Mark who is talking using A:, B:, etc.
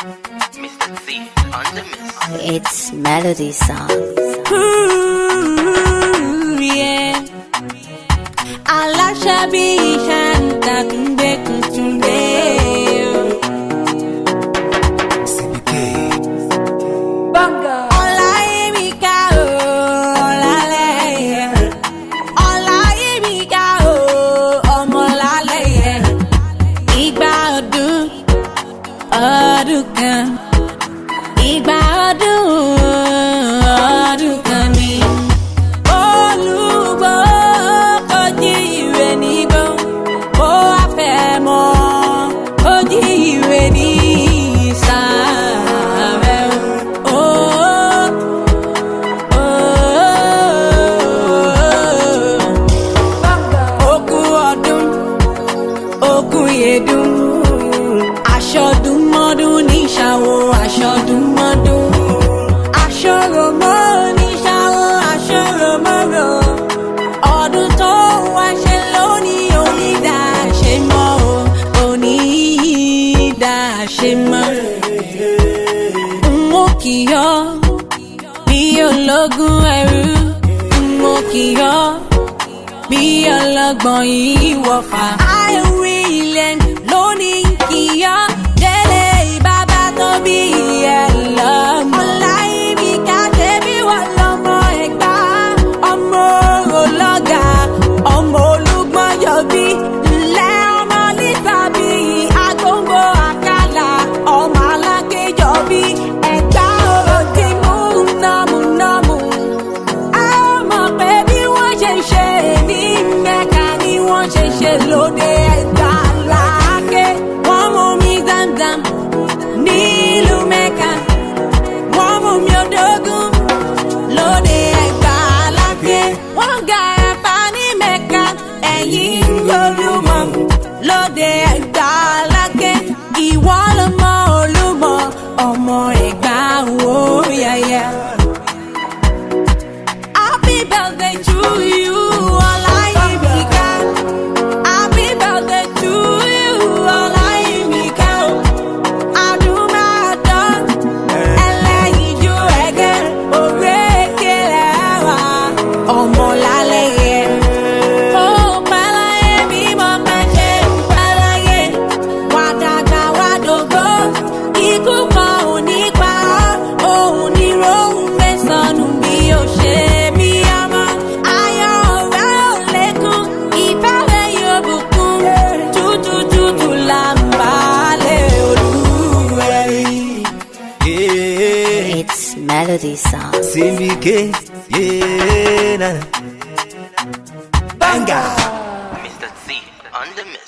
A: Mr. C on the mix.
B: It's melody song.
C: Ooh, yeah. Alashabi shanta kumbe kutunde.
D: CBK.
C: Banga. Ola emika o, ola le. Ola emika o, ọmọ lálẹ́. Ìgbà ọdún, ọdún kan. Ìgbà ọdún, ọdún kan ni. Olúgbọ́ kò jí ìwé nígbó, ó wá fẹ́ mọ́, ó jí ìwé ní ìsàlẹ̀. Okú ọdún, okú yèdún, aṣọ́dún mọ́dún ní ṣàwọ̀ aṣọ́dún mọ́dún. Aṣọ́rò mọ́ ní ṣàwọ̀ aṣọ́rò mọ́rọ̀. Ọdún tó wá ṣe lónìí onídàáṣe mọ́ o, onídàáṣe mọ́. Mo kì í yọ bí ológun ẹrú, mo kì í yọ bí ọlọ́gbọ́n ìwọ̀fà. Àìwí ilẹ̀ lónìí kì í yọ délé bàbá tó bí ẹ lọ́mọ. Ọláyímíká ṣebí wọ́n lọ́mọ Ẹ̀gbá, ọmọ olọ́gà, ọmọ Olúgbọ́n yọbí. Ńlẹ́ ọmọ Lísàbí, Agbóngbò Àkàlà, ọmọ Alákéjọbí. Ẹ̀gbá òdì múnàmúnàmú. A ó mọ̀ pé bí wọ́n ṣe ṣe ní Mẹ́kà ni wọ́n ṣe ṣe lóde Ẹ̀gbá Láàké. Wọ́n mú mi Zamzam nílùú Mẹ́kà, wọ́n mú mi Odògùn lóde Ẹ̀gbá Láàké. Wọ́n ga ẹ̀pà ní Mẹ́kà, ẹ̀yìn Olúmọ lóde Ẹ̀gbá Láàké. Ìwọ lọmọ Olúmọ, ọmọ Ẹ̀gbá wo yẹyẹ. Happy birthday to you, Ọláyímíká. Happy birthday to you, Ọláyímíká. Adúmáadán, ẹlẹ́yinjú ẹ̀gẹ́, òrékè lẹ́wà, ọmọ lálẹ́yẹ. Ó pẹ́ láyé bí mo máa ṣe ń pẹ́ láyé. Wà dàgbà wà dògbó, ikú kan ò ní pa ọ́. Òun ní rohùn mẹ́sàn-án bí ó ṣe bí ọmọ. Ayọ̀ rẹ̀ ò lékún, ìfẹ́ rẹ̀ yóò bùkún. Tútù là ń balẹ̀ Olúwẹ̀rí.
D: Yeah.
B: It's melody song.
D: CBK. Yeah. Banga.
A: Mr. C on the mix.